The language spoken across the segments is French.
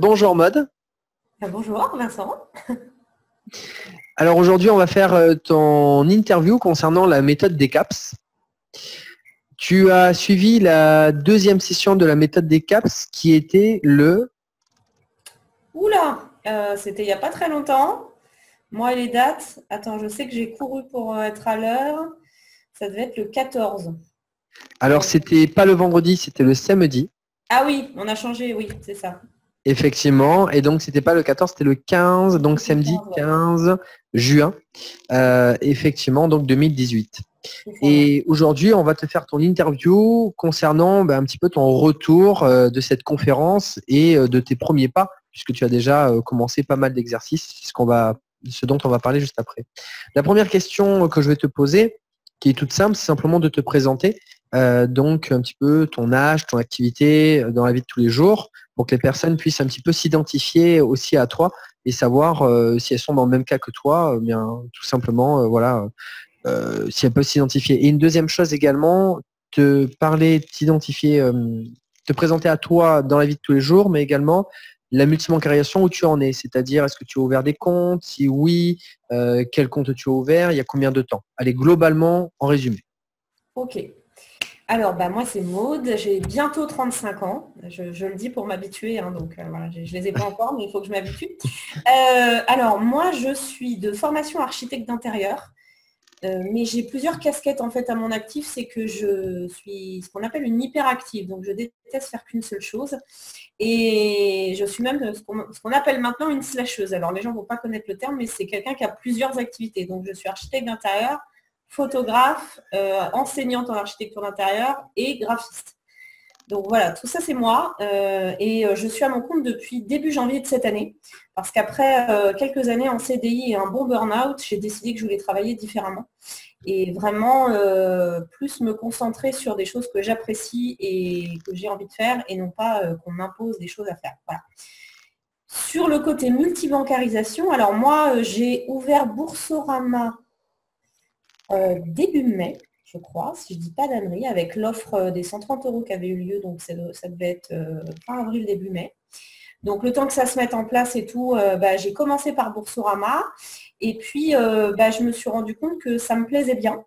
Bonjour Maude. Bonjour Vincent. Alors aujourd'hui, on va faire ton interview concernant la méthode des CAPS. Tu as suivi la deuxième session de la méthode des CAPS qui était le... Oula, c'était il n'y a pas très longtemps. Moi et les dates, attends, je sais que j'ai couru pour être à l'heure. Ça devait être le 14. Alors c'était pas le vendredi, c'était le samedi. Ah oui, on a changé, oui, c'est ça. Effectivement. Et donc c'était pas le 14, c'était le 15, donc Le samedi 15, ouais, 15 juin, effectivement, donc 2018. c'est ça, ouais. Et aujourd'hui, on va te faire ton interview concernant un petit peu ton retour de cette conférence et de tes premiers pas, puisque tu as déjà commencé pas mal d'exercices, ce dont on va parler juste après. La première question que je vais te poser, qui est toute simple, c'est simplement de te présenter, donc un petit peu ton âge, ton activité dans la vie de tous les jours, pour que les personnes puissent un petit peu s'identifier aussi à toi et savoir si elles sont dans le même cas que toi, bien tout simplement, voilà si elles peuvent s'identifier. Et une deuxième chose également, te parler, t'identifier, te présenter à toi dans la vie de tous les jours, mais également la multibancariation où tu en es. C'est-à-dire, est-ce que tu as ouvert des comptes? Si oui, quel compte tu as ouvert? Il y a combien de temps? Allez, globalement, en résumé. Ok. Alors, moi, c'est Maude, j'ai bientôt 35 ans. Je le dis pour m'habituer, hein, donc voilà, je ne les ai pas encore, mais il faut que je m'habitue. Alors, moi, je suis de formation architecte d'intérieur. Mais j'ai plusieurs casquettes en fait à mon actif, c'est que je suis ce qu'on appelle une hyperactive, donc je déteste faire qu'une seule chose. Et je suis même ce qu'on appelle maintenant une slasheuse. Alors les gens ne vont pas connaître le terme, mais c'est quelqu'un qui a plusieurs activités. Donc je suis architecte d'intérieur, photographe, enseignante en architecture d'intérieur et graphiste. Donc voilà, tout ça c'est moi et je suis à mon compte depuis début janvier de cette année parce qu'après quelques années en CDI et un bon burn-out, j'ai décidé que je voulais travailler différemment et vraiment plus me concentrer sur des choses que j'apprécie et que j'ai envie de faire et non pas qu'on m'impose des choses à faire. Voilà. Sur le côté multibancarisation, alors moi j'ai ouvert Boursorama début mai, je crois, si je ne dis pas d'ânerie, avec l'offre des 130 € qui avait eu lieu, donc ça devait être fin avril, début mai. Donc le temps que ça se mette en place et tout, j'ai commencé par Boursorama et puis je me suis rendu compte que ça me plaisait bien.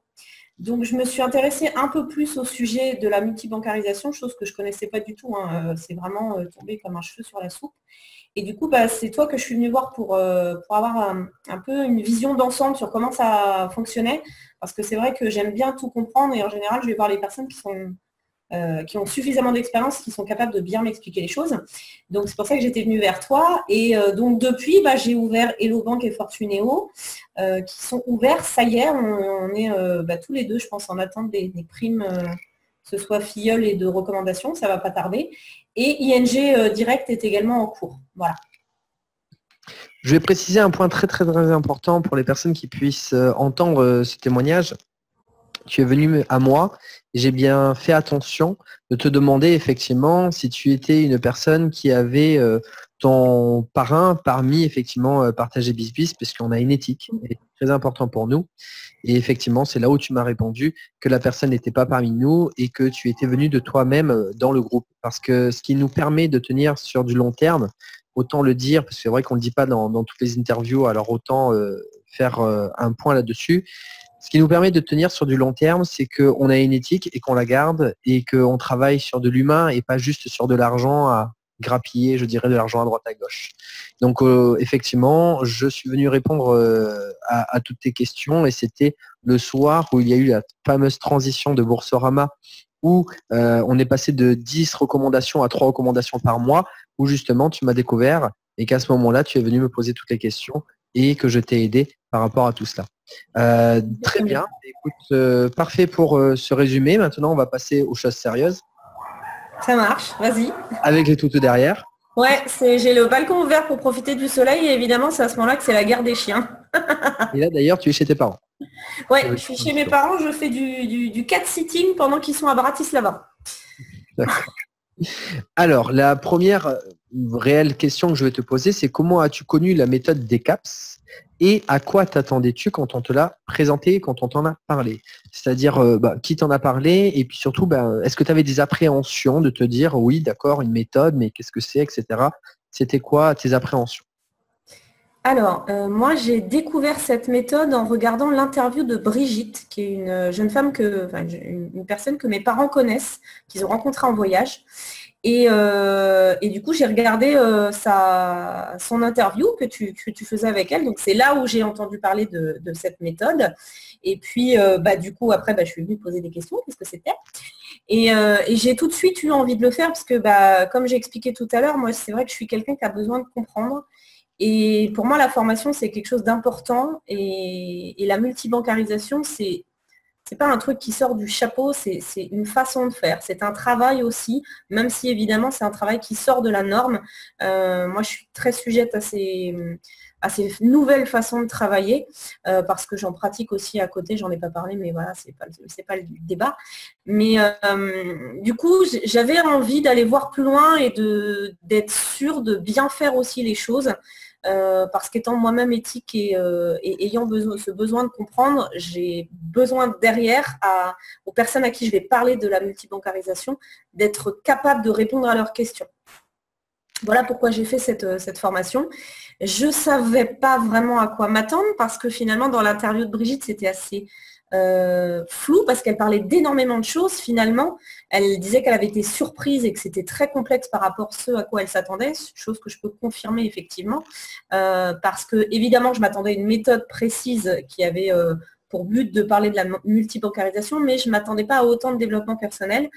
Donc je me suis intéressée un peu plus au sujet de la multibancarisation, chose que je ne connaissais pas du tout, hein. C'est vraiment tombé comme un cheveu sur la soupe. Et du coup, c'est toi que je suis venue voir pour avoir un peu une vision d'ensemble sur comment ça fonctionnait. Parce que c'est vrai que j'aime bien tout comprendre et en général, je vais voir les personnes qui ont suffisamment d'expérience, qui sont capables de bien m'expliquer les choses. Donc c'est pour ça que j'étais venue vers toi. Et donc depuis, j'ai ouvert Hello Bank et Fortunéo, qui sont ouverts. Ça y est, on est tous les deux, je pense, en attente des primes, que ce soit filleul et de recommandations, ça ne va pas tarder. Et ING Direct est également en cours. Voilà. Je vais préciser un point très très très important pour les personnes qui puissent entendre ce témoignage. Tu es venu à moi et j'ai bien fait attention de te demander effectivement si tu étais une personne qui avait ton parrain parmi effectivement Partager Bis parce qu'on a une éthique et c'est très important pour nous. Et effectivement, c'est là où tu m'as répondu que la personne n'était pas parmi nous et que tu étais venu de toi-même dans le groupe. Parce que ce qui nous permet de tenir sur du long terme, autant le dire, parce que c'est vrai qu'on ne le dit pas dans toutes les interviews, alors autant faire un point là-dessus. Ce qui nous permet de tenir sur du long terme, c'est qu'on a une éthique et qu'on la garde et qu'on travaille sur de l'humain et pas juste sur de l'argent à grappiller, je dirais, de l'argent à droite à gauche. Donc effectivement, je suis venu répondre à toutes tes questions et c'était le soir où il y a eu la fameuse transition de Boursorama où on est passé de 10 recommandations à 3 recommandations par mois, où justement tu m'as découvert et qu'à ce moment-là, tu es venu me poser toutes les questions et que je t'ai aidé par rapport à tout cela. Très bien. Écoute, parfait pour ce résumé. Maintenant, on va passer aux choses sérieuses. Ça marche, vas-y. Avec les toutous derrière. Ouais, j'ai le balcon ouvert pour profiter du soleil et évidemment, c'est à ce moment-là que c'est la guerre des chiens. Et là, d'ailleurs, tu es chez tes parents. Ouais, je suis chez mes parents, je fais du cat-sitting pendant qu'ils sont à Bratislava. D'accord. Alors, la première réelle question que je vais te poser, c'est comment as-tu connu la méthode des CAPS et à quoi t'attendais-tu quand on te l'a présenté, quand on t'en a parlé? C'est-à-dire, qui t'en a parlé et puis surtout, est-ce que tu avais des appréhensions de te dire, oui, d'accord, une méthode, mais qu'est-ce que c'est, etc. C'était quoi tes appréhensions? Alors, moi, j'ai découvert cette méthode en regardant l'interview de Brigitte, qui est une jeune femme une personne que mes parents connaissent, qu'ils ont rencontrée en voyage. Et du coup, j'ai regardé son interview que tu faisais avec elle. Donc, c'est là où j'ai entendu parler de cette méthode. Et puis, du coup, après, je suis venue poser des questions. Qu'est-ce que c'était? Et j'ai tout de suite eu envie de le faire parce que, comme j'ai expliqué tout à l'heure, moi, c'est vrai que je suis quelqu'un qui a besoin de comprendre. Et pour moi, la formation, c'est quelque chose d'important. Et la multibancarisation, c'est pas un truc qui sort du chapeau, c'est une façon de faire. C'est un travail aussi, même si évidemment c'est un travail qui sort de la norme. Moi, je suis très sujette à ces nouvelles façons de travailler parce que j'en pratique aussi à côté. J'en ai pas parlé, mais voilà, c'est pas le débat. Mais du coup, j'avais envie d'aller voir plus loin et d'être sûre de bien faire aussi les choses. Parce qu'étant moi-même éthique et ayant ce besoin de comprendre, j'ai besoin derrière aux personnes à qui je vais parler de la multibancarisation d'être capable de répondre à leurs questions. Voilà pourquoi j'ai fait cette formation. Je ne savais pas vraiment à quoi m'attendre parce que finalement dans l'interview de Brigitte c'était assez flou parce qu'elle parlait d'énormément de choses. Finalement, elle disait qu'elle avait été surprise et que c'était très complexe par rapport à ce à quoi elle s'attendait, chose que je peux confirmer effectivement, parce que évidemment je m'attendais à une méthode précise qui avait pour but de parler de la multibancarisation, mais je ne m'attendais pas à autant de développement personnel.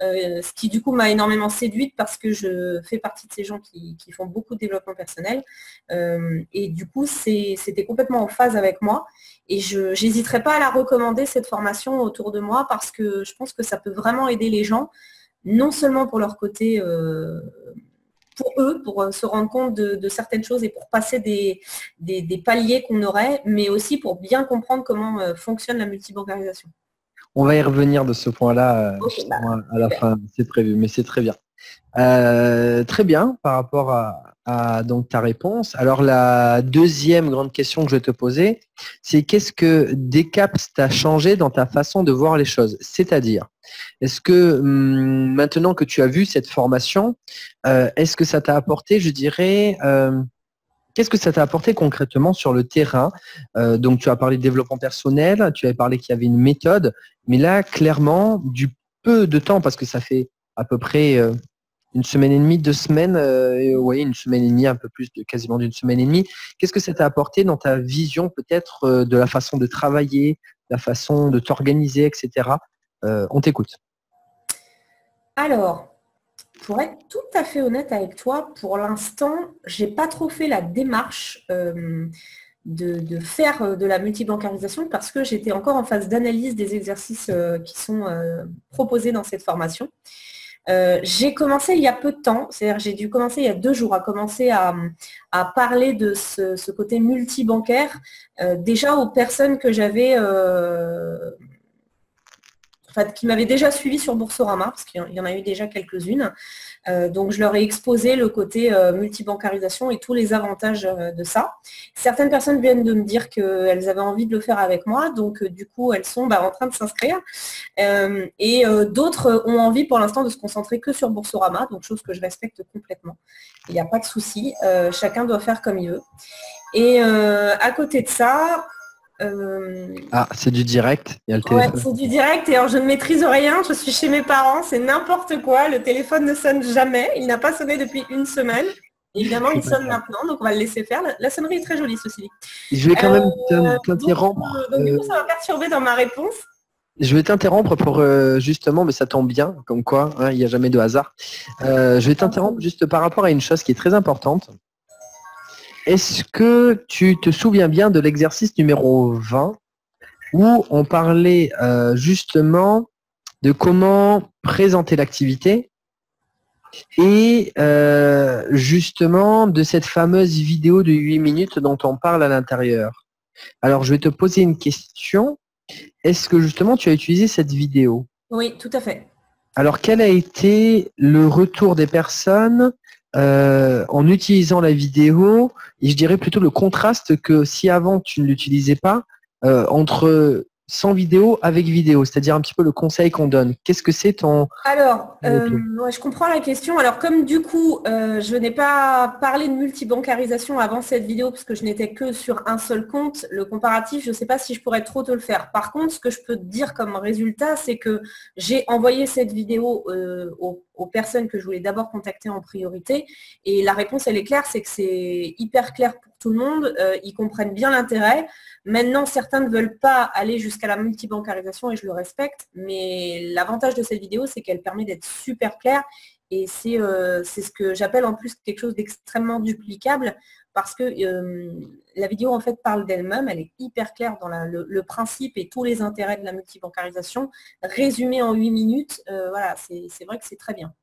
Ce qui du coup m'a énormément séduite parce que je fais partie de ces gens qui font beaucoup de développement personnel et du coup c'était complètement en phase avec moi et je n'hésiterai pas à la recommander cette formation autour de moi parce que je pense que ça peut vraiment aider les gens, non seulement pour leur côté pour eux, pour se rendre compte de certaines choses et pour passer des paliers qu'on aurait, mais aussi pour bien comprendre comment fonctionne la multibancarisation. On va y revenir de ce point-là Okay, à la fin, c'est prévu, mais c'est très bien. Très bien par rapport à donc ta réponse. Alors la deuxième grande question que je vais te poser, c'est qu'est-ce que Decaps t'a changé dans ta façon de voir les choses? C'est-à-dire, est-ce que maintenant que tu as vu cette formation, est-ce que ça t'a apporté, je dirais, qu'est-ce que ça t'a apporté concrètement sur le terrain? Donc, tu as parlé de développement personnel, tu avais parlé qu'il y avait une méthode, mais là, clairement, du peu de temps, parce que ça fait à peu près une semaine et demie, 2 semaines, oui, une semaine et demie, un peu plus, quasiment d'une semaine et demie. Qu'est-ce que ça t'a apporté dans ta vision peut-être de la façon de travailler, la façon de t'organiser, etc. On t'écoute. Alors, pour être tout à fait honnête avec toi, pour l'instant, j'ai pas trop fait la démarche de faire de la multibancarisation parce que j'étais encore en phase d'analyse des exercices qui sont proposés dans cette formation. J'ai commencé il y a peu de temps, c'est-à-dire j'ai dû commencer il y a 2 jours à commencer à parler de ce côté multibancaire déjà aux personnes que j'avais qui m'avaient déjà suivi sur Boursorama, parce qu'il y en a eu déjà quelques-unes. Donc, je leur ai exposé le côté multibancarisation et tous les avantages de ça. Certaines personnes viennent de me dire qu'elles avaient envie de le faire avec moi, donc du coup, elles sont en train de s'inscrire. Et d'autres ont envie pour l'instant de se concentrer que sur Boursorama, donc chose que je respecte complètement. Il n'y a pas de souci, chacun doit faire comme il veut. Et à côté de ça, Ah, c'est du direct, il y a le téléphone. Ouais, c'est du direct et alors je ne maîtrise rien, je suis chez mes parents, c'est n'importe quoi, le téléphone ne sonne jamais, il n'a pas sonné depuis 1 semaine. Évidemment, il sonne maintenant, donc on va le laisser faire. La sonnerie est très jolie, ceci dit. Je vais quand même t'interrompre. Donc, du coup, ça va perturber dans ma réponse. Je vais t'interrompre pour justement, mais ça tombe bien, comme quoi, hein, il n'y a jamais de hasard. Je vais t'interrompre juste par rapport à une chose qui est très importante. Est-ce que tu te souviens bien de l'exercice numéro 20 où on parlait justement de comment présenter l'activité et justement de cette fameuse vidéo de 8 minutes dont on parle à l'intérieur? Alors, je vais te poser une question. Est-ce que justement tu as utilisé cette vidéo? Oui, tout à fait. Alors, quel a été le retour des personnes en utilisant la vidéo, et je dirais plutôt le contraste que si avant tu ne l'utilisais pas, entre sans vidéo avec vidéo, c'est-à-dire un petit peu le conseil qu'on donne. Qu'est-ce que c'est ton... Alors, ouais, je comprends la question. Alors, comme du coup, je n'ai pas parlé de multibancarisation avant cette vidéo, parce que je n'étais que sur un seul compte, le comparatif, je ne sais pas si je pourrais trop te le faire. Par contre, ce que je peux te dire comme résultat, c'est que j'ai envoyé cette vidéo aux personnes que je voulais d'abord contacter en priorité. Et la réponse, elle est claire, c'est que c'est hyper clair pour tout le monde. Ils comprennent bien l'intérêt. Maintenant, certains ne veulent pas aller jusqu'à la multibancarisation et je le respecte, mais l'avantage de cette vidéo, c'est qu'elle permet d'être super claire et c'est ce que j'appelle en plus quelque chose d'extrêmement duplicable parce que la vidéo en fait parle d'elle-même, elle est hyper claire dans le principe et tous les intérêts de la multibancarisation, résumé en 8 minutes, voilà, c'est vrai que c'est très bien.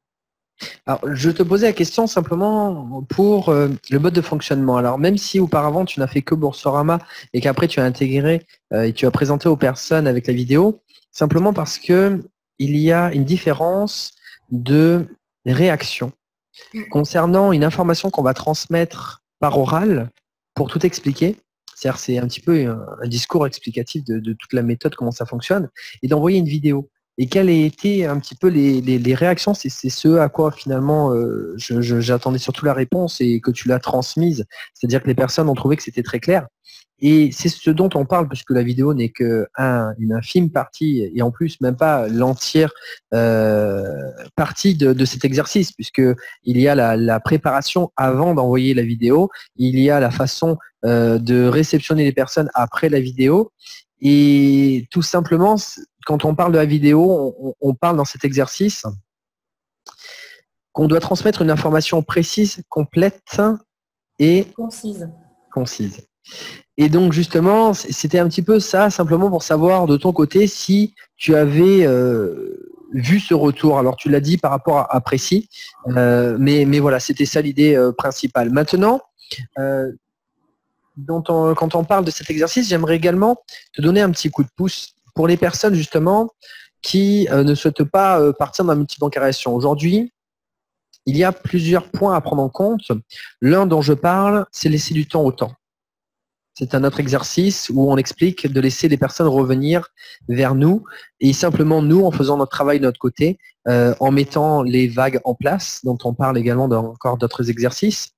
Alors, je te posais la question simplement pour le mode de fonctionnement. Alors, même si auparavant tu n'as fait que Boursorama et qu'après tu as intégré et tu as présenté aux personnes avec la vidéo, simplement parce que il y a une différence de réaction concernant une information qu'on va transmettre par oral pour tout expliquer. C'est-à-dire, c'est un petit peu un discours explicatif de toute la méthode, comment ça fonctionne, et d'envoyer une vidéo. Et quelles aient été un petit peu les réactions, c'est ce à quoi finalement j'attendais surtout la réponse et que tu l'as transmise. C'est-à-dire que les personnes ont trouvé que c'était très clair. Et c'est ce dont on parle, puisque la vidéo n'est qu'une infime partie, et en plus même pas l'entière partie de cet exercice, puisque il y a la préparation avant d'envoyer la vidéo, il y a la façon de réceptionner les personnes après la vidéo. Et tout simplement, quand on parle de la vidéo, on parle dans cet exercice qu'on doit transmettre une information précise, complète et concise. Et donc justement, c'était un petit peu ça, simplement pour savoir de ton côté si tu avais vu ce retour. Alors tu l'as dit par rapport à précis, mais voilà, c'était ça l'idée principale. Maintenant, quand on parle de cet exercice, j'aimerais également te donner un petit coup de pouce pour les personnes justement qui ne souhaitent pas partir dans la multibancarisation. Aujourd'hui, il y a plusieurs points à prendre en compte. L'un dont je parle, c'est laisser du temps au temps. C'est un autre exercice où on explique de laisser les personnes revenir vers nous et simplement nous, en faisant notre travail de notre côté, en mettant les vagues en place, dont on parle également dans encore d'autres exercices.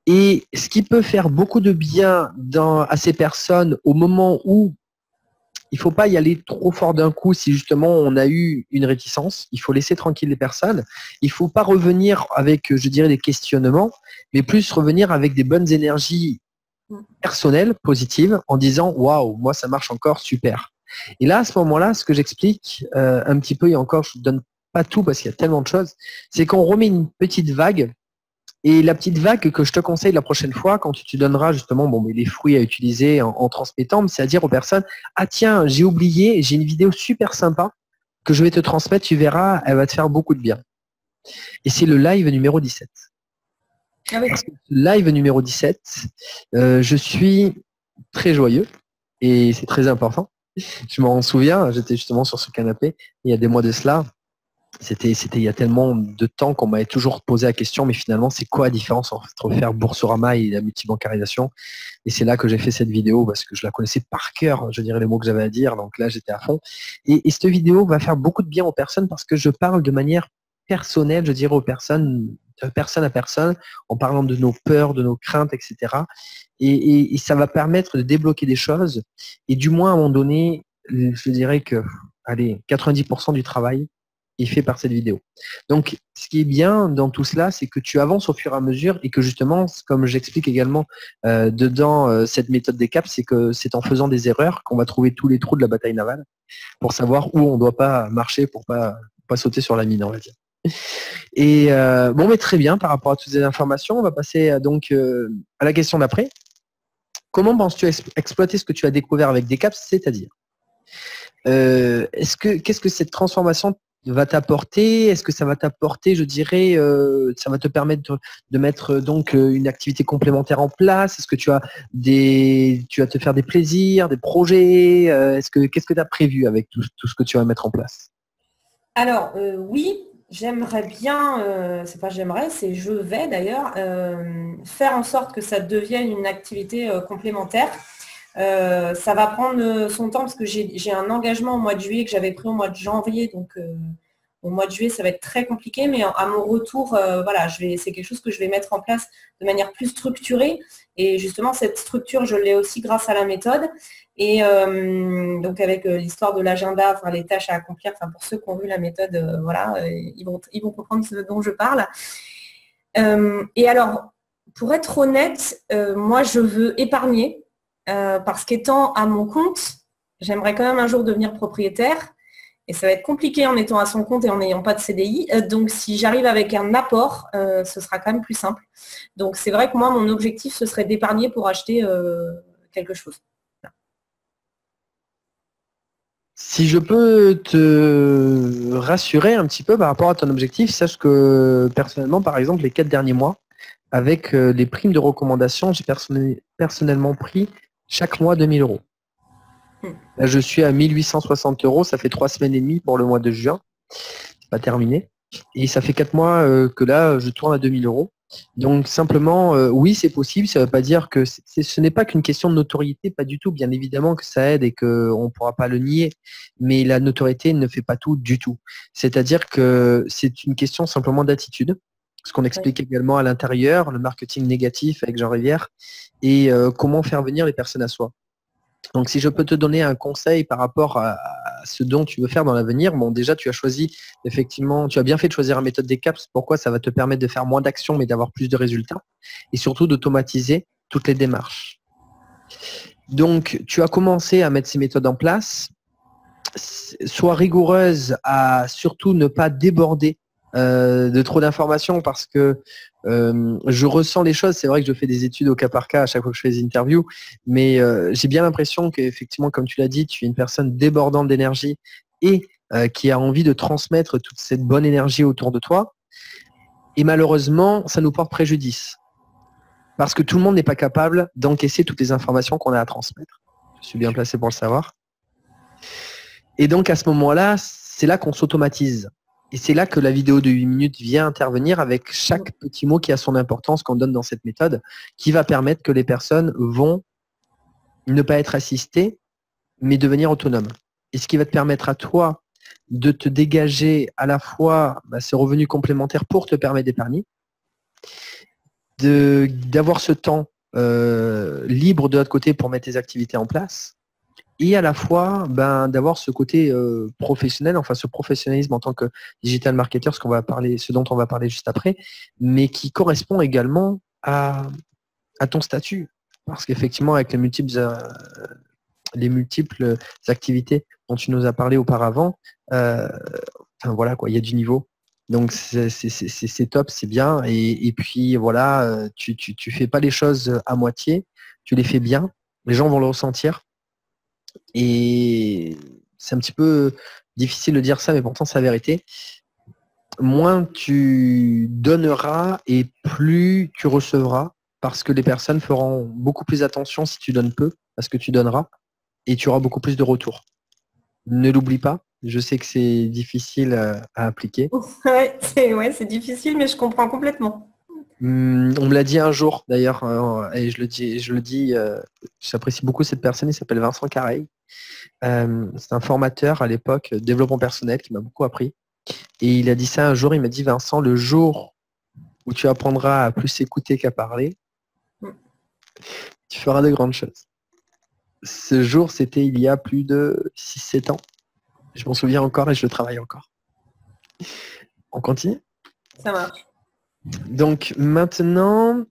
Et ce qui peut faire beaucoup de bien à ces personnes au moment où il ne faut pas y aller trop fort d'un coup si justement on a eu une réticence. Il faut laisser tranquille les personnes. Il ne faut pas revenir avec, je dirais, des questionnements, mais plus revenir avec des bonnes énergies personnelles, positives, en disant « Waouh, moi ça marche encore, super ». Et là, à ce moment-là, ce que j'explique un petit peu, et encore je ne donne pas tout parce qu'il y a tellement de choses, c'est qu'on remet une petite vague. Et la petite vague que je te conseille la prochaine fois, quand tu donneras justement les fruits à utiliser en transmettant, c'est à dire aux personnes, ah tiens, j'ai oublié, j'ai une vidéo super sympa que je vais te transmettre, tu verras, elle va te faire beaucoup de bien. Et c'est le live numéro 17. Ah oui. Parce que live numéro 17, je suis très joyeux et c'est très important. Je m'en souviens, j'étais justement sur ce canapé il y a des mois de cela. C'était il y a tellement de temps qu'on m'avait toujours posé la question, mais finalement, c'est quoi la différence entre faire Boursorama et la multibancarisation? Et c'est là que j'ai fait cette vidéo parce que je la connaissais par cœur, je dirais les mots que j'avais à dire, donc là, j'étais à fond. Et cette vidéo va faire beaucoup de bien aux personnes parce que je parle de manière personnelle, je dirais aux personnes, de personne à personne, en parlant de nos peurs, de nos craintes, etc. Et ça va permettre de débloquer des choses. Et du moins, à un moment donné, je dirais que, allez, 90% du travail est fait par cette vidéo. Donc, ce qui est bien dans tout cela, c'est que tu avances au fur et à mesure et que justement, comme j'explique également dedans cette méthode des caps, c'est que c'est en faisant des erreurs qu'on va trouver tous les trous de la bataille navale pour savoir où on ne doit pas marcher pour pas sauter sur la mine, on va dire. Et mais très bien, par rapport à toutes ces informations, on va passer donc à la question d'après. Comment penses-tu exploiter ce que tu as découvert avec des caps, c'est-à-dire qu'est-ce que cette transformation va t'apporter? Est-ce que ça va t'apporter, je dirais, ça va te permettre de mettre donc une activité complémentaire en place? Est-ce que tu vas te faire des plaisirs, des projets? Qu'est-ce que tu as prévu avec tout ce que tu vas mettre en place? Alors oui, j'aimerais bien, c'est pas j'aimerais, c'est je vais d'ailleurs faire en sorte que ça devienne une activité complémentaire. Ça va prendre son temps parce que j'ai un engagement au mois de juillet que j'avais pris au mois de janvier. Donc, au mois de juillet, ça va être très compliqué. Mais à mon retour, voilà, c'est quelque chose que je vais mettre en place de manière plus structurée. Et justement, cette structure, je l'ai aussi grâce à la méthode. Et donc, avec l'histoire de l'agenda, enfin, les tâches à accomplir, enfin, pour ceux qui ont vu la méthode, voilà, ils vont comprendre ce dont je parle. Et alors, pour être honnête, moi, je veux épargner. Parce qu'étant à mon compte, j'aimerais quand même un jour devenir propriétaire et ça va être compliqué en étant à son compte et en n'ayant pas de CDI. Donc si j'arrive avec un apport, ce sera quand même plus simple. Donc c'est vrai que moi, mon objectif, ce serait d'épargner pour acheter quelque chose. Si je peux te rassurer un petit peu par rapport à ton objectif, sache que personnellement, par exemple, les 4 derniers mois, avec les primes de recommandation, j'ai personnellement pris chaque mois 2000 euros. Là, je suis à 1860 euros. Ça fait 3 semaines et demie pour le mois de juin. C'est pas terminé. Et ça fait 4 mois que là, je tourne à 2000 euros. Donc simplement, oui, c'est possible. Ça ne veut pas dire que ce n'est pas qu'une question de notoriété, pas du tout. Bien évidemment que ça aide et qu'on ne pourra pas le nier. Mais la notoriété ne fait pas tout du tout. C'est-à-dire que c'est une question simplement d'attitude. Ce qu'on explique également à l'intérieur, le marketing négatif avec Jean Rivière, et comment faire venir les personnes à soi. Donc si je peux te donner un conseil par rapport à ce dont tu veux faire dans l'avenir, bon déjà tu as choisi effectivement, tu as bien fait de choisir la méthode des CAPS. Pourquoi? Ça va te permettre de faire moins d'actions mais d'avoir plus de résultats et surtout d'automatiser toutes les démarches. Donc tu as commencé à mettre ces méthodes en place. Sois rigoureuse à surtout ne pas déborder de trop d'informations parce que je ressens les choses. C'est vrai que je fais des études au cas par cas à chaque fois que je fais des interviews, mais j'ai bien l'impression qu'effectivement, comme tu l'as dit, tu es une personne débordante d'énergie et qui a envie de transmettre toute cette bonne énergie autour de toi. Et malheureusement, ça nous porte préjudice parce que tout le monde n'est pas capable d'encaisser toutes les informations qu'on a à transmettre. Je suis bien placé pour le savoir. Et donc à ce moment-là, c'est là qu'on s'automatise. Et c'est là que la vidéo de 8 minutes vient intervenir avec chaque petit mot qui a son importance qu'on donne dans cette méthode, qui va permettre que les personnes vont ne pas être assistées, mais devenir autonomes. Et ce qui va te permettre à toi de te dégager à la fois ces revenus complémentaires pour te permettre d'épargner, d'avoir ce temps libre de l'autre côté pour mettre tes activités en place, et à la fois d'avoir ce côté professionnel, enfin ce professionnalisme en tant que digital marketer, ce dont on va parler juste après, mais qui correspond également à ton statut. Parce qu'effectivement, avec les multiples activités dont tu nous as parlé auparavant, voilà quoi, il y a du niveau. Donc c'est top, c'est bien. Et puis voilà, tu fais pas les choses à moitié, tu les fais bien, les gens vont le ressentir. Et c'est un petit peu difficile de dire ça, mais pourtant c'est la vérité. Moins tu donneras et plus tu recevras, parce que les personnes feront beaucoup plus attention si tu donnes peu, parce que tu donneras, et tu auras beaucoup plus de retours. Ne l'oublie pas, je sais que c'est difficile à appliquer. Ouais, c'est difficile, mais je comprends complètement. On me l'a dit un jour d'ailleurs, et je le dis, j'apprécie beaucoup cette personne, il s'appelle Vincent Careil. C'est un formateur à l'époque, développement personnel, qui m'a beaucoup appris. Et il a dit ça un jour, il m'a dit: Vincent, le jour où tu apprendras à plus écouter qu'à parler, tu feras de grandes choses. Ce jour, c'était il y a plus de 6-7 ans. Je m'en souviens encore et je le travaille encore. On continue? Ça marche. Donc maintenant,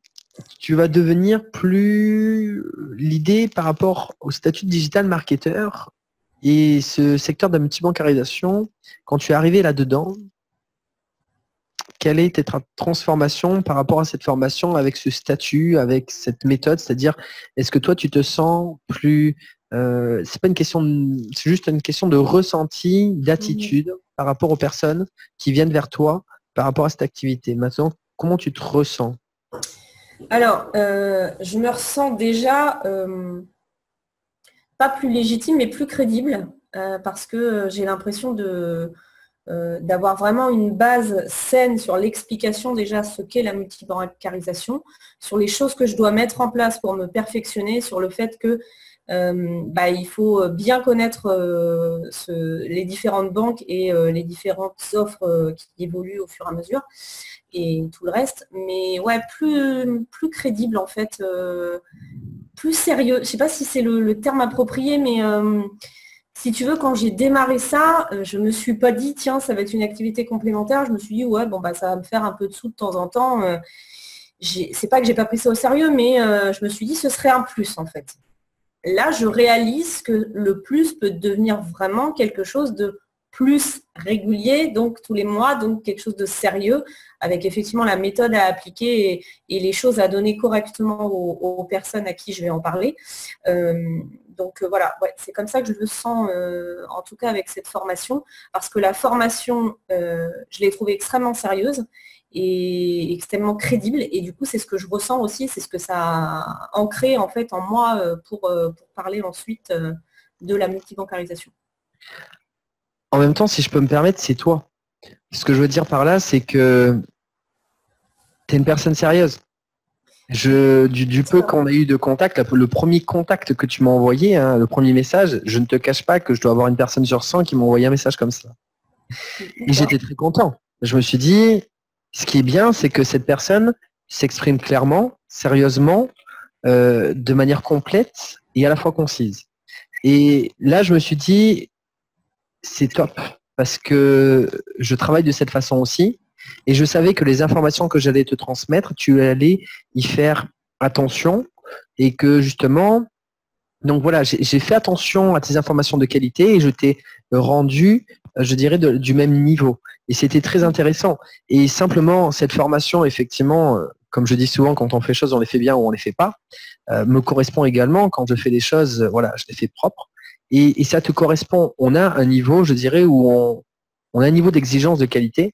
tu vas devenir plus l'idée par rapport au statut de digital marketeur et ce secteur de la multibancarisation. Quand tu es arrivé là-dedans, quelle est ta transformation par rapport à cette formation avec ce statut, avec cette méthode? C'est-à-dire, est-ce que toi, tu te sens plus... c'est pas une question, c'est juste une question de ressenti, d'attitude par rapport aux personnes qui viennent vers toi par rapport à cette activité. Maintenant, comment tu te ressens? Alors, je me ressens déjà pas plus légitime, mais plus crédible, parce que j'ai l'impression d'avoir vraiment une base saine sur l'explication déjà ce qu'est la multibancarisation, sur les choses que je dois mettre en place pour me perfectionner, sur le fait que il faut bien connaître les différentes banques et les différentes offres qui évoluent au fur et à mesure et tout le reste. Mais ouais, plus crédible en fait, plus sérieux. Je ne sais pas si c'est le terme approprié, mais si tu veux, quand j'ai démarré ça, je ne me suis pas dit, tiens, ça va être une activité complémentaire. Je me suis dit, ouais, bon, bah, ça va me faire un peu de sous de temps en temps. C'est pas que j'ai pas pris ça au sérieux, mais je me suis dit, ce serait un plus, en fait. Là, je réalise que le plus peut devenir vraiment quelque chose de plus régulier, donc tous les mois, donc quelque chose de sérieux, avec effectivement la méthode à appliquer et les choses à donner correctement aux personnes à qui je vais en parler. Voilà, ouais, c'est comme ça que je le sens, en tout cas avec cette formation, parce que la formation, je l'ai trouvée extrêmement sérieuse et extrêmement crédible. Et du coup, c'est ce que je ressens aussi, c'est ce que ça a ancré en fait en moi pour parler ensuite de la multibancarisation. En même temps, si je peux me permettre, c'est toi. Ce que je veux dire par là, c'est que tu es une personne sérieuse. Du peu qu'on a eu de contact, le premier contact que tu m'as envoyé, hein, le premier message, je ne te cache pas que je dois avoir une personne sur 100 qui m'a envoyé un message comme ça. Et j'étais très content. Je me suis dit, ce qui est bien, c'est que cette personne s'exprime clairement, sérieusement, de manière complète et à la fois concise. Et là, je me suis dit, c'est top, parce que je travaille de cette façon aussi. Et je savais que les informations que j'allais te transmettre, tu allais y faire attention et que justement, donc voilà, j'ai fait attention à tes informations de qualité et je t'ai rendu, je dirais, du même niveau. Et c'était très intéressant. Et simplement, cette formation, effectivement, comme je dis souvent, quand on fait choses, on les fait bien ou on les fait pas, me correspond également. Quand je fais des choses, voilà, je les fais propres. Et ça te correspond. On a un niveau, je dirais, où on a un niveau d'exigence de qualité,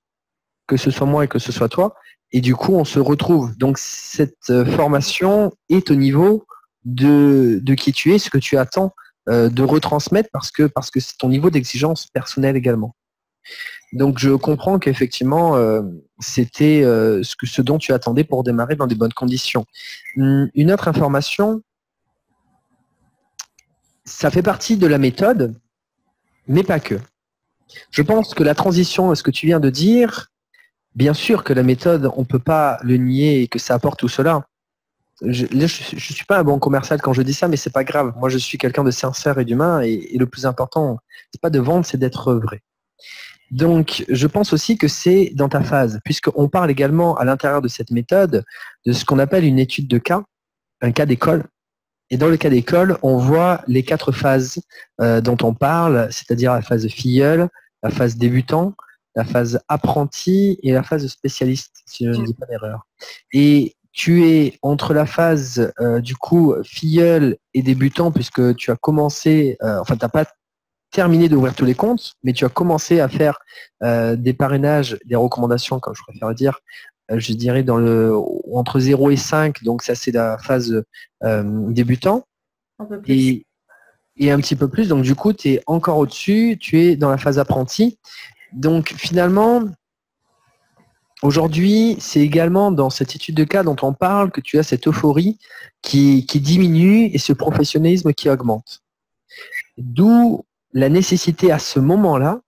que ce soit moi et que ce soit toi, et du coup on se retrouve. Donc cette formation est au niveau de qui tu es, ce que tu attends de retransmettre parce que c'est ton niveau d'exigence personnelle également. Donc je comprends qu'effectivement c'était ce dont tu attendais pour démarrer dans des bonnes conditions. Une autre information, ça fait partie de la méthode, mais pas que. Je pense que la transition, ce que tu viens de dire, bien sûr que la méthode, on ne peut pas le nier et que ça apporte tout cela. Je ne suis pas un bon commercial quand je dis ça, mais c'est pas grave. Moi, je suis quelqu'un de sincère et d'humain et le plus important, c'est pas de vendre, c'est d'être vrai. Donc, je pense aussi que c'est dans ta phase, puisqu'on parle également à l'intérieur de cette méthode de ce qu'on appelle une étude de cas, un cas d'école. Et dans le cas d'école, on voit les 4 phases dont on parle, c'est-à-dire la phase filleule, la phase débutant, la phase apprenti et la phase spécialiste, si je ne dis pas d'erreur. Et tu es entre la phase du coup filleule et débutant puisque tu as commencé, enfin tu n'as pas terminé d'ouvrir tous les comptes, mais tu as commencé à faire des parrainages, des recommandations, comme je préfère dire, je dirais entre 0 et 5, donc ça c'est la phase débutant. Un peu plus. Et un petit peu plus, donc du coup tu es encore au-dessus, tu es dans la phase apprenti. Donc finalement, aujourd'hui, c'est également dans cette étude de cas dont on parle que tu as cette euphorie qui diminue et ce professionnalisme qui augmente. D'où la nécessité à ce moment-là,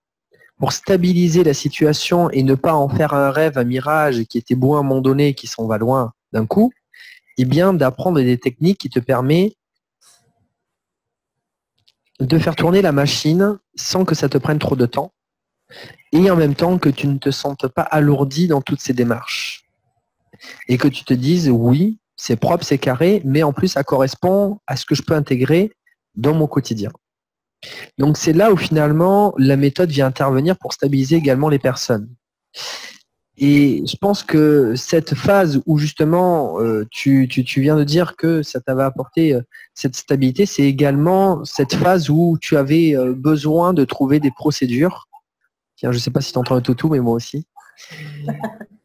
pour stabiliser la situation et ne pas en faire un rêve, un mirage qui était beau à un moment donné et qui s'en va loin d'un coup, eh bien d'apprendre des techniques qui te permettent de faire tourner la machine sans que ça te prenne trop de temps. Et en même temps que tu ne te sentes pas alourdi dans toutes ces démarches. Et que tu te dises, oui, c'est propre, c'est carré, mais en plus, ça correspond à ce que je peux intégrer dans mon quotidien. Donc, c'est là où finalement, la méthode vient intervenir pour stabiliser également les personnes. Et je pense que cette phase où justement, tu viens de dire que ça t'avait apporté cette stabilité, c'est également cette phase où tu avais besoin de trouver des procédures. Tiens, je ne sais pas si tu entends un toutou, mais moi aussi.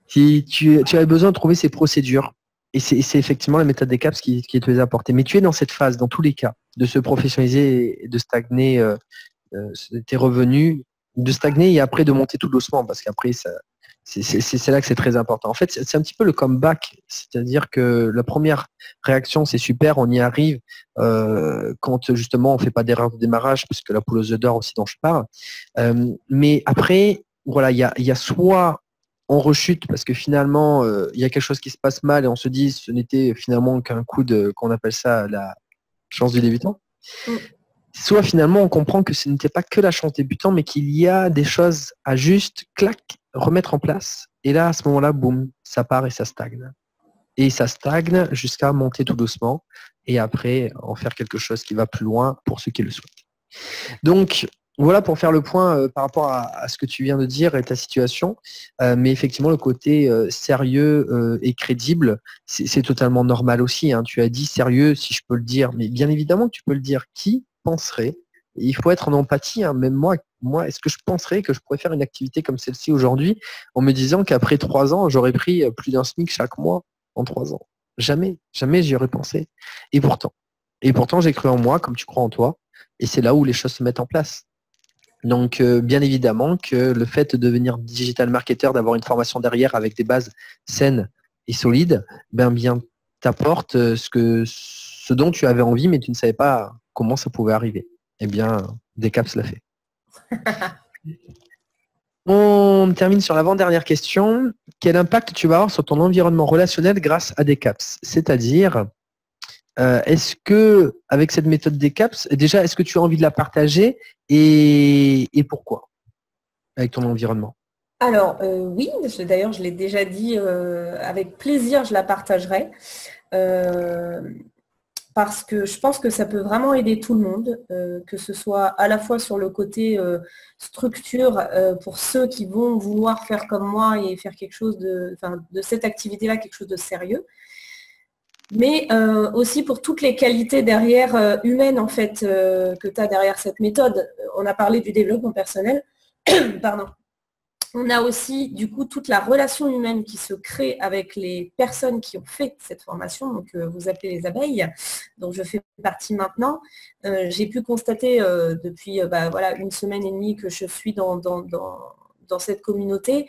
Si tu avais besoin de trouver ces procédures. Et c'est effectivement la méthode des CAPS qui te les a apportées. Mais tu es dans cette phase, dans tous les cas, de se professionnaliser et de stagner tes revenus, de stagner et après de monter tout doucement, parce qu'après, C'est là que c'est très important. En fait, c'est un petit peu le comeback. C'est-à-dire que la première réaction, c'est super, on y arrive quand justement on ne fait pas d'erreur de démarrage, parce que la poule aux œufs d'or aussi dont je parle. Mais après, voilà, il y a soit on rechute parce que finalement, il y a quelque chose qui se passe mal et on se dit ce n'était finalement qu'un coup de, qu'on appelle ça la chance du débutant. Soit finalement on comprend que ce n'était pas que la chance débutant, mais qu'il y a des choses à juste, clac, remettre en place. Et là, à ce moment-là, boum, ça part et ça stagne. Et ça stagne jusqu'à monter tout doucement et après en faire quelque chose qui va plus loin pour ceux qui le souhaitent. Donc, voilà pour faire le point par rapport à ce que tu viens de dire et ta situation. Mais effectivement, le côté sérieux et crédible, c'est totalement normal aussi. Hein. Tu as dit sérieux, si je peux le dire, mais bien évidemment que tu peux le dire. Qui penserait? Il faut être en empathie. Hein. Même moi, est-ce que je penserais que je pourrais faire une activité comme celle-ci aujourd'hui en me disant qu'après 3 ans, j'aurais pris plus d'un SMIC chaque mois en 3 ans? Jamais, jamais j'y aurais pensé. Et pourtant, j'ai cru en moi comme tu crois en toi. Et c'est là où les choses se mettent en place. Donc, bien évidemment que le fait de devenir digital marketer, d'avoir une formation derrière avec des bases saines et solides, bien t'apporte ce dont tu avais envie, mais tu ne savais pas comment ça pouvait arriver. Eh bien, Decaps l'a fait. On termine sur l'avant-dernière question. Quel impact tu vas avoir sur ton environnement relationnel grâce à Decaps? C'est-à-dire, est-ce que, avec cette méthode Decaps, déjà, est-ce que tu as envie de la partager et pourquoi avec ton environnement? Alors, oui, d'ailleurs, je l'ai déjà dit, avec plaisir, je la partagerai. Parce que je pense que ça peut vraiment aider tout le monde, que ce soit à la fois sur le côté structure pour ceux qui vont vouloir faire comme moi et faire quelque chose de cette activité-là, quelque chose de sérieux, mais aussi pour toutes les qualités derrière humaines en fait que tu as derrière cette méthode. On a parlé du développement personnel, pardon. On a aussi, du coup, toute la relation humaine qui se crée avec les personnes qui ont fait cette formation, donc vous appelez les abeilles, dont je fais partie maintenant. J'ai pu constater depuis voilà, 1 semaine et demie que je suis dans cette communauté,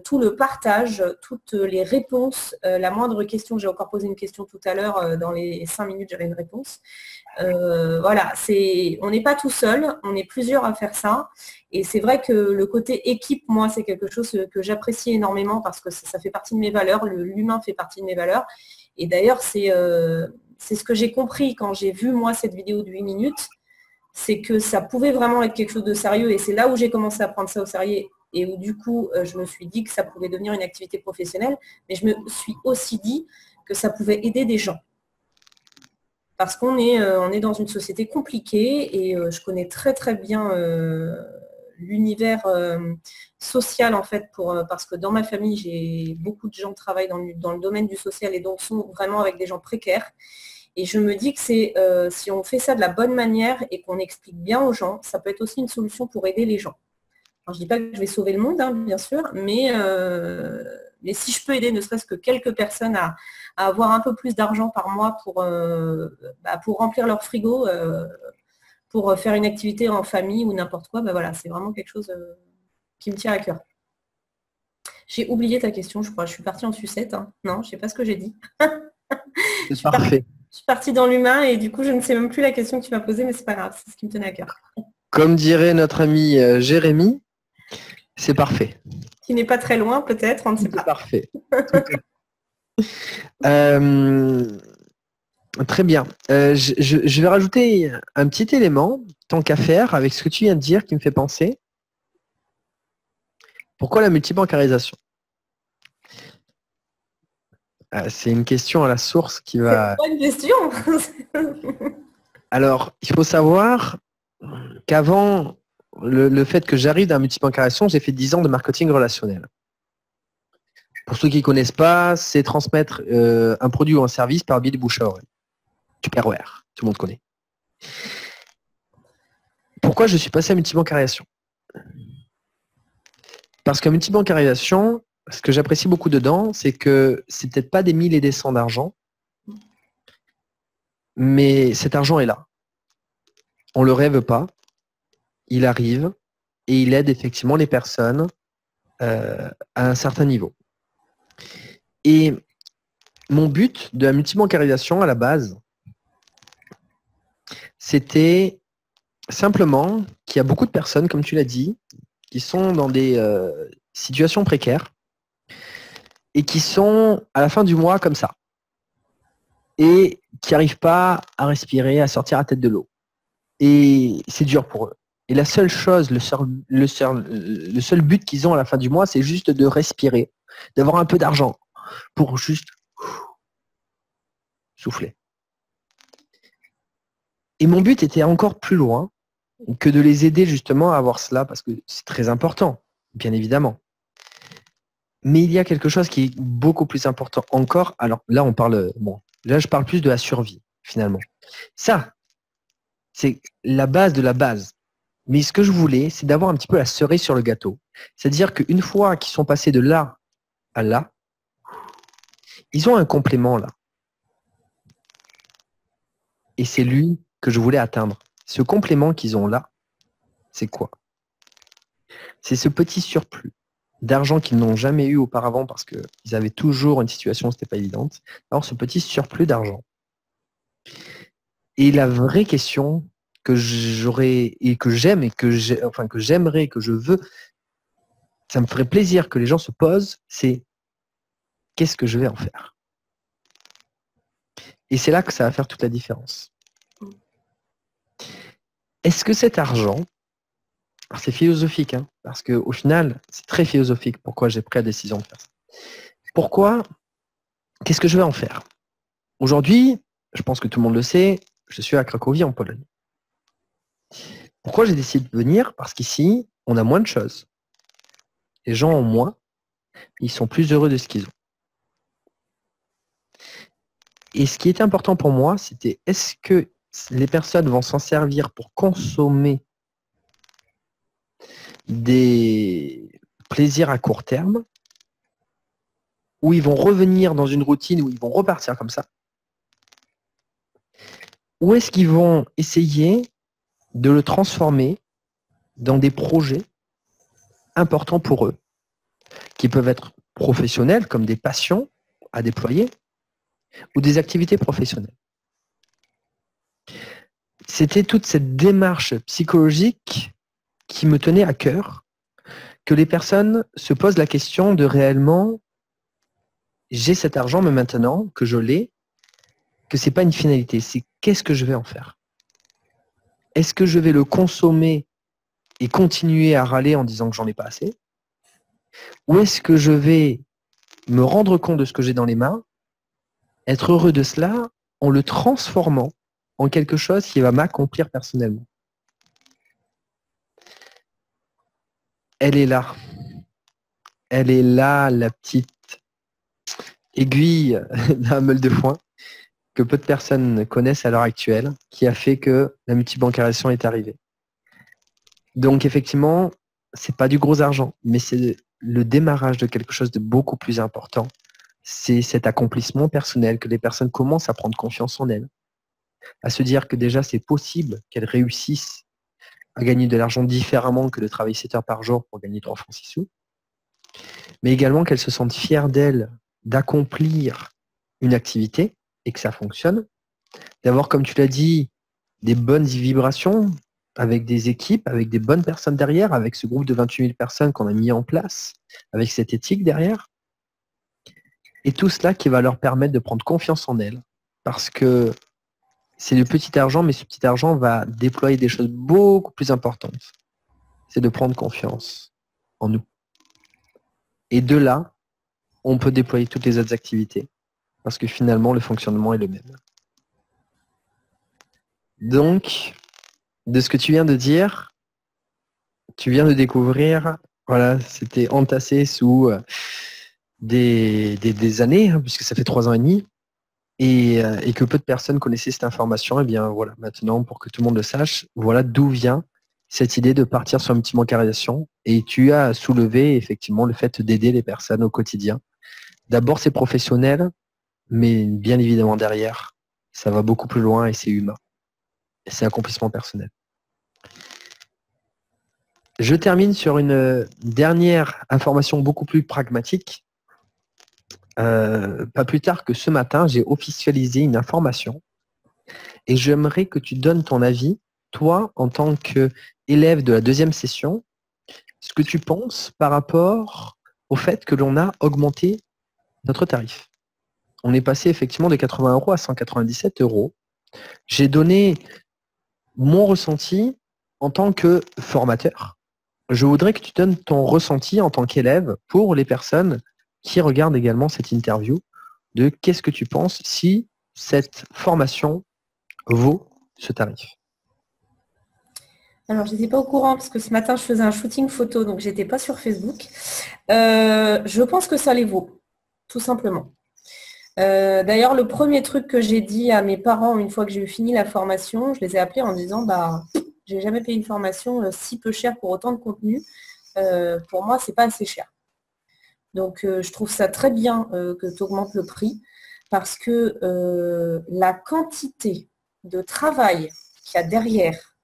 tout le partage, toutes les réponses, la moindre question, j'ai encore posé une question tout à l'heure, dans les 5 minutes j'avais une réponse. Voilà, on n'est pas tout seul, on est plusieurs à faire ça. Et c'est vrai que le côté équipe, moi, c'est quelque chose que j'apprécie énormément parce que ça fait partie de mes valeurs, l'humain fait partie de mes valeurs. Et d'ailleurs, c'est ce que j'ai compris quand j'ai vu, moi, cette vidéo de 8 minutes, c'est que ça pouvait vraiment être quelque chose de sérieux. Et c'est là où j'ai commencé à prendre ça au sérieux et où, du coup, je me suis dit que ça pouvait devenir une activité professionnelle. Mais je me suis aussi dit que ça pouvait aider des gens. Parce qu'on est dans une société compliquée et je connais très très bien l'univers social en fait, parce que dans ma famille, j'ai beaucoup de gens qui travaillent dans le domaine du social et donc sont vraiment avec des gens précaires. Et je me dis que si on fait ça de la bonne manière et qu'on explique bien aux gens, ça peut être aussi une solution pour aider les gens. Alors, je ne dis pas que je vais sauver le monde, hein, bien sûr, mais si je peux aider ne serait-ce que quelques personnes à avoir un peu plus d'argent par mois pour remplir leur frigo, pour faire une activité en famille ou n'importe quoi, voilà, c'est vraiment quelque chose qui me tient à cœur. J'ai oublié ta question, je crois. Je suis partie en sucette. Hein. Non, je ne sais pas ce que j'ai dit. C'est parfait. Je suis partie dans l'humain et du coup, je ne sais même plus la question que tu m'as posée, mais c'est pas grave, c'est ce qui me tenait à cœur. Comme dirait notre ami Jérémy, c'est parfait. Qui n'est pas très loin, peut-être, on ne sait pas. C'est parfait. Très bien. Je vais rajouter un petit élément, tant qu'à faire, avec ce que tu viens de dire, qui me fait penser. Pourquoi la multibancarisation? C'est une question à la source qui va... C'est pas une question. Alors, il faut savoir qu'avant le fait que j'arrive dans la multibancarisation, j'ai fait 10 ans de marketing relationnel. Pour ceux qui ne connaissent pas, c'est transmettre un produit ou un service par le biais du bouche à oreille. Tupperware, tout le monde connaît. Pourquoi je suis passé à multibancarisation? Parce qu'à multibancarisation, ce que j'apprécie beaucoup dedans, c'est que c'est peut-être pas des 1000 et des cents d'argent, mais cet argent est là. On ne le rêve pas, il arrive et il aide effectivement les personnes à un certain niveau. Et mon but de la multibancarisation à la base, c'était simplement qu'il y a beaucoup de personnes, comme tu l'as dit, qui sont dans des situations précaires et qui sont à la fin du mois comme ça et qui n'arrivent pas à respirer, à sortir la tête de l'eau. Et c'est dur pour eux. Et la seule chose, le seul but qu'ils ont à la fin du mois, c'est juste de respirer, d'avoir un peu d'argent pour juste souffler. Et mon but était encore plus loin que de les aider justement à avoir cela, parce que c'est très important, bien évidemment. Mais il y a quelque chose qui est beaucoup plus important encore. Alors là, là, je parle plus de la survie, finalement. Ça, c'est la base de la base. Mais ce que je voulais, c'est d'avoir un petit peu la cerise sur le gâteau. C'est-à-dire qu'une fois qu'ils sont passés de là à là, ils ont un complément là. Et c'est lui que je voulais atteindre. Ce complément qu'ils ont là, c'est quoi? C'est ce petit surplus d'argent qu'ils n'ont jamais eu auparavant parce qu'ils avaient toujours une situation où ce n'était pas évidente. Alors ce petit surplus d'argent. Et la vraie question que j'aurais et que j'aime et que j'aimerais, que je veux, ça me ferait plaisir que les gens se posent, c'est qu'est-ce que je vais en faire? Et c'est là que ça va faire toute la différence. Est-ce que cet argent, c'est philosophique, hein, parce qu'au final, c'est très philosophique pourquoi j'ai pris la décision de faire ça. Pourquoi? Qu'est-ce que je vais en faire? Aujourd'hui, je pense que tout le monde le sait, je suis à Cracovie en Pologne. Pourquoi j'ai décidé de venir? Parce qu'ici, on a moins de choses. Les gens ont moins, ils sont plus heureux de ce qu'ils ont. Et ce qui était important pour moi, c'était est-ce que les personnes vont s'en servir pour consommer des plaisirs à court terme, où ils vont revenir dans une routine, où ils vont repartir comme ça, ou est-ce qu'ils vont essayer de le transformer dans des projets importants pour eux, qui peuvent être professionnels, comme des passions à déployer, ou des activités professionnelles. C'était toute cette démarche psychologique qui me tenait à cœur, que les personnes se posent la question de réellement, j'ai cet argent, mais maintenant que je l'ai, que ce n'est pas une finalité, c'est qu'est-ce que je vais en faire? Est-ce que je vais le consommer et continuer à râler en disant que j'en ai pas assez? Ou est-ce que je vais me rendre compte de ce que j'ai dans les mains, être heureux de cela en le transformant en quelque chose qui va m'accomplir personnellement? Elle est là. Elle est là, la petite aiguille d'un meule de foin que peu de personnes connaissent à l'heure actuelle, qui a fait que la multibancarisation est arrivée. Donc effectivement, c'est pas du gros argent, mais c'est le démarrage de quelque chose de beaucoup plus important. C'est cet accomplissement personnel, que les personnes commencent à prendre confiance en elles, à se dire que déjà c'est possible qu'elles réussissent à gagner de l'argent différemment que de travailler 7 heures par jour pour gagner 3 francs 6 sous, mais également qu'elles se sentent fières d'elles d'accomplir une activité et que ça fonctionne, d'avoir, comme tu l'as dit, des bonnes vibrations avec des équipes, avec des bonnes personnes derrière, avec ce groupe de 28 000 personnes qu'on a mis en place, avec cette éthique derrière. Et tout cela qui va leur permettre de prendre confiance en elles. Parce que c'est le petit argent, mais ce petit argent va déployer des choses beaucoup plus importantes. C'est de prendre confiance en nous. Et de là, on peut déployer toutes les autres activités. Parce que finalement, le fonctionnement est le même. Donc, de ce que tu viens de dire, tu viens de découvrir, voilà, c'était entassé sous des années, hein, puisque ça fait 3 ans et demi, et que peu de personnes connaissaient cette information. Et bien voilà, maintenant, pour que tout le monde le sache, voilà d'où vient cette idée de partir sur une multibancarisation. Et tu as soulevé effectivement le fait d'aider les personnes au quotidien. D'abord, c'est professionnel, mais bien évidemment derrière, ça va beaucoup plus loin et c'est humain. Et c'est accomplissement personnel. Je termine sur une dernière information beaucoup plus pragmatique. Pas plus tard que ce matin, j'ai officialisé une information et j'aimerais que tu donnes ton avis, toi, en tant qu'élève de la deuxième session, ce que tu penses par rapport au fait que l'on a augmenté notre tarif. On est passé effectivement de 80 € à 197 €. J'ai donné mon ressenti en tant que formateur. Je voudrais que tu donnes ton ressenti en tant qu'élève pour les personnes qui regardent également cette interview de qu'est-ce que tu penses si cette formation vaut ce tarif. Alors, je n'étais pas au courant parce que ce matin, je faisais un shooting photo, donc je n'étais pas sur Facebook. Je pense que ça les vaut, tout simplement. D'ailleurs, le premier truc que j'ai dit à mes parents une fois que j'ai eu fini la formation, je les ai appelés en disant j'ai jamais payé une formation si peu chère pour autant de contenu. Pour moi, c'est pas assez cher. Donc, je trouve ça très bien que tu augmentes le prix parce que la quantité de travail qu'il y a derrière,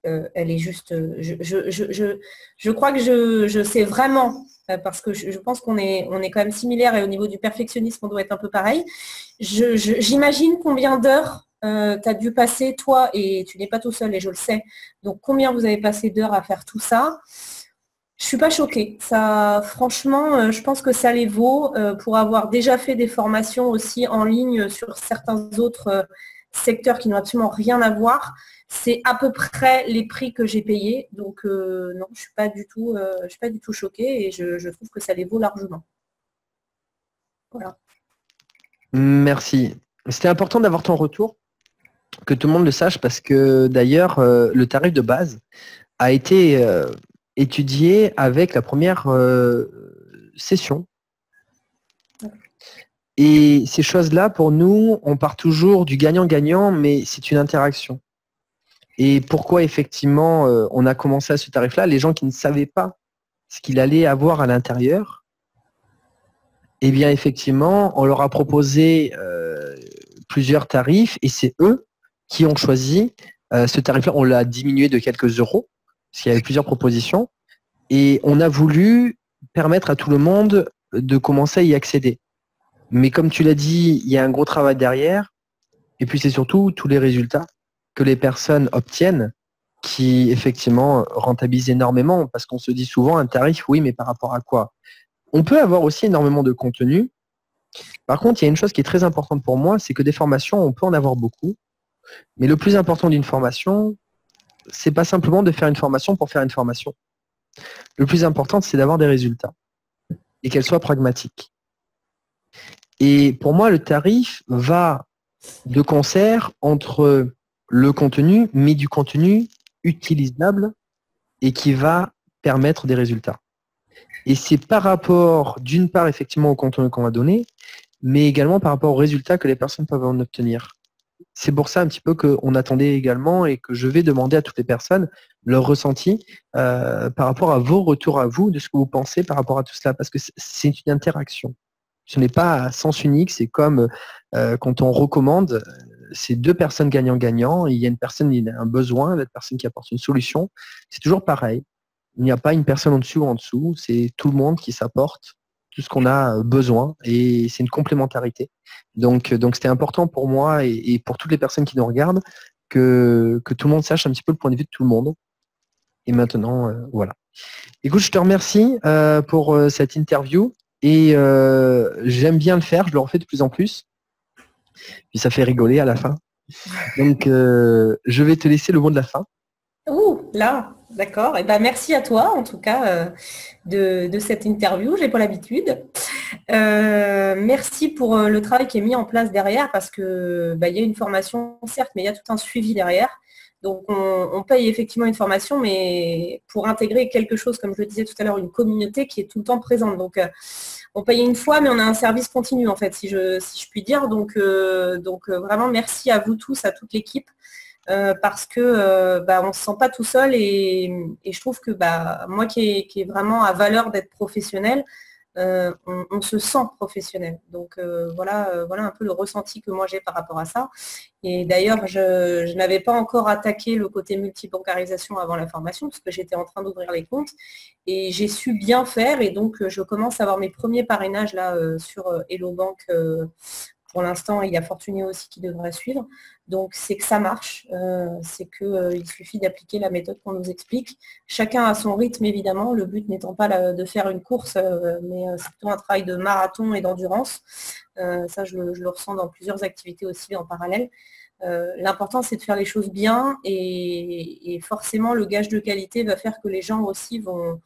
elle est juste. Je crois que je sais vraiment, parce que je pense qu'on est quand même similaires et au niveau du perfectionnisme, on doit être un peu pareil. J'imagine combien d'heures tu as dû passer, toi, et tu n'es pas tout seul, et je le sais. Donc, combien vous avez passé d'heures à faire tout ça? Je suis pas choquée. Ça, franchement, je pense que ça les vaut pour avoir déjà fait des formations aussi en ligne sur certains autres secteurs qui n'ont absolument rien à voir. C'est à peu près les prix que j'ai payés. Donc non, je suis pas du tout choquée et je trouve que ça les vaut largement. Voilà. Merci. C'était important d'avoir ton retour, que tout le monde le sache, parce que d'ailleurs, le tarif de base a été étudié avec la première session. Et ces choses-là, pour nous, on part toujours du gagnant-gagnant, mais c'est une interaction. Et pourquoi effectivement on a commencé à ce tarif-là? Les gens qui ne savaient pas ce qu'il allait avoir à l'intérieur, eh bien effectivement, on leur a proposé plusieurs tarifs et c'est eux qui ont choisi ce tarif-là. On l'a diminué de quelques euros, parce qu'il y avait plusieurs propositions, et on a voulu permettre à tout le monde de commencer à y accéder. Mais comme tu l'as dit, il y a un gros travail derrière, et puis c'est surtout tous les résultats que les personnes obtiennent qui effectivement rentabilisent énormément, parce qu'on se dit souvent un tarif, oui, mais par rapport à quoi? On peut avoir aussi énormément de contenu. Par contre, il y a une chose qui est très importante pour moi, c'est que des formations, on peut en avoir beaucoup, mais le plus important d'une formation, c'est pas simplement de faire une formation pour faire une formation. Le plus important, c'est d'avoir des résultats et qu'elles soient pragmatiques. Et pour moi, le tarif va de concert entre le contenu, mais du contenu utilisable et qui va permettre des résultats. Et c'est par rapport, d'une part, effectivement, au contenu qu'on va donner, mais également par rapport aux résultats que les personnes peuvent en obtenir. C'est pour ça un petit peu qu'on attendait également et que je vais demander à toutes les personnes leur ressenti par rapport à vos retours à vous, de ce que vous pensez par rapport à tout cela, parce que c'est une interaction. Ce n'est pas à sens unique, c'est comme quand on recommande, c'est deux personnes gagnant-gagnant, il y a une personne qui a un besoin, l'autre personne qui apporte une solution. C'est toujours pareil. Il n'y a pas une personne au-dessus ou en dessous, c'est tout le monde qui s'apporte tout ce qu'on a besoin et c'est une complémentarité. Donc c'était important pour moi et pour toutes les personnes qui nous regardent que tout le monde sache un petit peu le point de vue de tout le monde. Et maintenant, voilà. Écoute, je te remercie pour cette interview et j'aime bien le faire, je le refais de plus en plus. Puis ça fait rigoler à la fin. Donc, je vais te laisser le mot de la fin. Ouh, là, d'accord. Et ben, merci à toi, en tout cas, de cette interview. Je n'ai pas l'habitude. Merci pour le travail qui est mis en place derrière, parce que il y a une formation, certes, mais il y a tout un suivi derrière. Donc, on paye effectivement une formation, mais pour intégrer quelque chose, comme je le disais tout à l'heure, une communauté qui est tout le temps présente. Donc, on paye une fois, mais on a un service continu, en fait, si je puis dire. Donc, vraiment, merci à vous tous, à toute l'équipe. Parce que on ne se sent pas tout seul et je trouve que moi qui est vraiment à valeur d'être professionnel, on se sent professionnel. Donc voilà un peu le ressenti que moi j'ai par rapport à ça. Et d'ailleurs, je n'avais pas encore attaqué le côté multibancarisation avant la formation, parce que j'étais en train d'ouvrir les comptes. Et j'ai su bien faire. Et donc, je commence à avoir mes premiers parrainages là sur Hello Bank. Pour l'instant, il y a Fortunéo aussi qui devrait suivre. Donc, c'est que ça marche. C'est qu'il suffit d'appliquer la méthode qu'on nous explique. Chacun a son rythme, évidemment. Le but n'étant pas de faire une course, mais c'est plutôt un travail de marathon et d'endurance. Ça, je le ressens dans plusieurs activités aussi en parallèle. L'important, c'est de faire les choses bien et forcément, le gage de qualité va faire que les gens aussi vont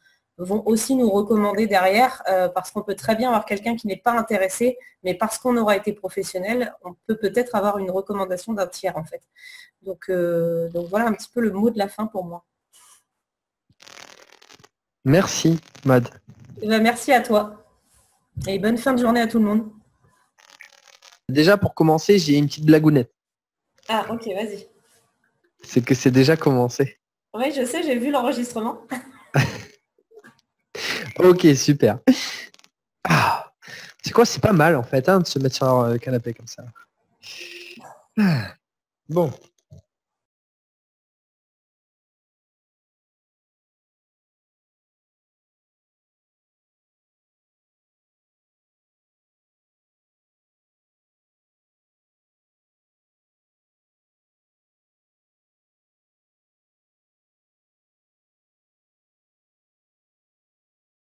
aussi nous recommander derrière parce qu'on peut très bien avoir quelqu'un qui n'est pas intéressé, mais parce qu'on aura été professionnel, on peut peut-être avoir une recommandation d'un tiers en fait. Donc voilà un petit peu le mot de la fin pour moi. Merci, Mad. Eh ben, merci à toi et bonne fin de journée à tout le monde. Déjà, pour commencer, j'ai une petite blagounette. Ah, ok, vas-y. C'est que c'est déjà commencé. Oui, je sais, j'ai vu l'enregistrement. Ok, super. Ah, c'est quoi, c'est pas mal en fait, hein, de se mettre sur un canapé comme ça. Ah, bon.